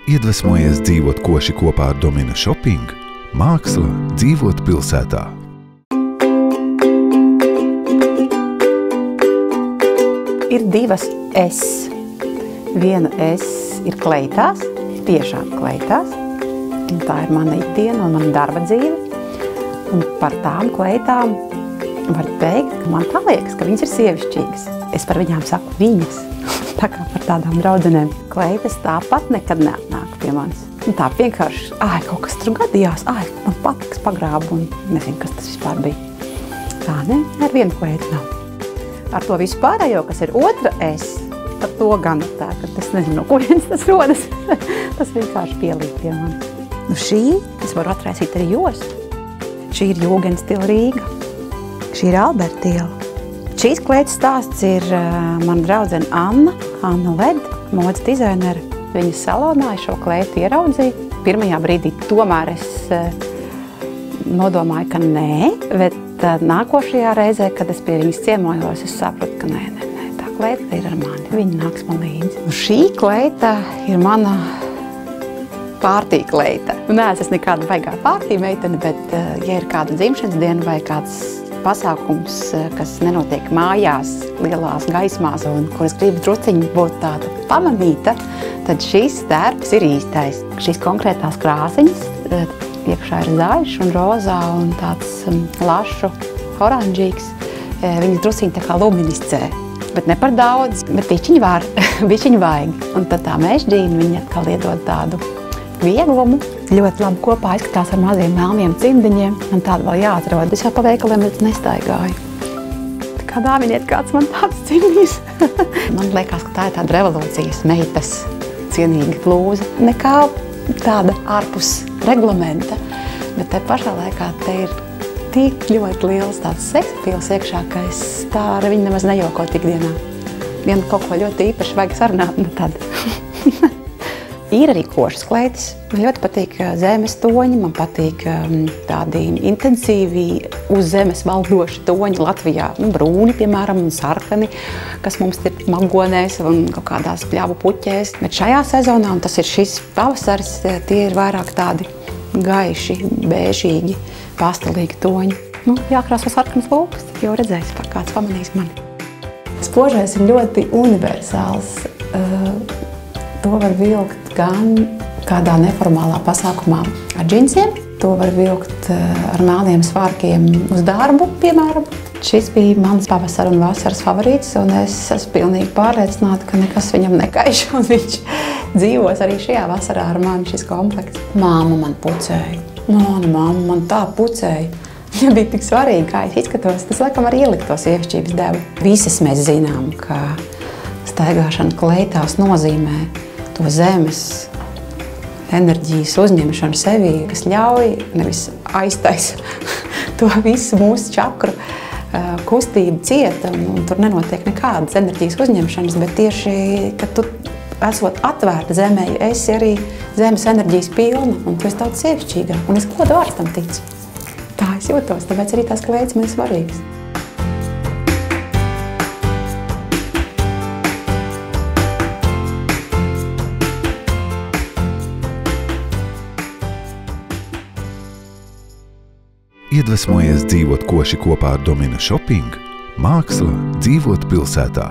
Iedvesmojies dzīvot koši kopā ar Domina Shopping, māksla dzīvot pilsētā. Ir divas es. Viena es ir kleitās, tiešām kleitās. Un tā ir mana ikdiena un mana darba dzīve. Un par tām kleitām var teikt, ka man tā liekas, ka viņas ir sievišķīgas. Es par viņām saku viņas. Tā kā par tādām draudzenēm. Kleitas tāpat nekad neatnāk pie manis. Un tā vienkārši, kaut kas tur gadījās, man patiks pagrābu un nezinu, kas tas vispār bija. Tā ne, ar vienu kleitu nav. Ar to visu pārējo, kas ir otra es, par to gan tā, ka es nezinu, no kurienes tas rodas. Tas vienkārši pielīg pie manis. Nu šī, es varu atraisīt arī jostu. Šī ir Jūgenstila Rīga. Šī ir Albertiela. Šīs kleitas stāsts ir mana draudzene Anna Led, modes dizainere. Viņas salonā es šo kleitu ieraudzīju. Pirmajā brīdī tomēr es nodomāju, ka nē, bet nākošajā reizē, kad es pie viņas ciemojos, es sapratu, ka nē, tā kleita ir ar mani. Viņa nāks man līdzi. Šī kleita ir mana pārtīkleita. Nē, es esmu nekāda baigā pārtī meitene, bet ja ir kāda dzimšanas diena vai kāds pasākums, kas nenotiek mājās, lielās gaismās, un kuras gribu drusciņi būt tāda pamanīta, tad šīs tērps ir īstais. Šīs konkrētās krāsiņas, iekšā ir zaļš un rozā un tāds lašu oranžīgs, viņas drusciņi tā kā luminiscē. Bet ne par daudz, bet bišķiņi var, bišķiņi vajag. Un tad tā mežģīna viņa atkal iedod tādu vieglumu. Ļoti labi kopā izskatās ar maziem melniem cimdiņiem. Man tāda vēl jāatrod. Es jau pa veikaliem nestaigāju. Tā kā dāviniet kāds man tāds cimdīs. Man liekas, ka tā ir tāda revolūcijas meitas cienīga blūza. Nekā tāda ārpus reglamenta, bet te pašā laikā te ir tik ļoti liels tāds seksapīls iekšā, ka es tā ar viņu nemaz nejoko ikdienā. Vien kaut ko ļoti īpaši vajag sarunāt, nu tad. Ir arī košas kleitas. Man ļoti patīk zemes toņi, man patīk tādi intensīvi uz zemes valdoši toņi Latvijā. Brūni, piemēram, un sarkani, kas mums ir magonēs un kaut kādās pļavu puķēs. Bet šajā sezonā, un tas ir šis pavasaris, tie ir vairāk tādi gaiši, bēžīgi, pastelīgi toņi. Jākrāso sarkanas lūpas, tad jau redzēs, kāds pamanīs mani. Spožais ir ļoti universāls. To var vilkt gan kādā neformālā pasākumā ar džinsiem, to var vilkt ar melniem svārkiem uz darbu, piemēram. Šis bija mans pavasara un vasaras favorīts, un es esmu pilnīgi pārliecināta, ka nekas viņam nekaiš, un viņš dzīvos arī šajā vasarā ar mani šis komplekts. Māma man pucēja. Māma man tā pucēja. Ja bija tik svarīgi, kā es izskatos, tas laikam var ielikt to sievišķības devu. Visas mēs zinām, ka staigāšana kleitās nozīmē to zemes enerģijas uzņemšanu sevī, kas ļauj, nevis aiztaisa to visu mūsu čakru kustību cieta, un tur nenotiek nekādas enerģijas uzņemšanas, bet tieši, kad tu esot atvērta zemē, esi arī zemes enerģijas pilna, un tu esi daudz sievišķīgāk, un es godu vārstam ticu. Tā es jūtos, tāpēc arī tās kleitas man ir svarīgas. Iedvesmojies dzīvot koši kopā ar Domina Shopping, māksla dzīvot pilsētā.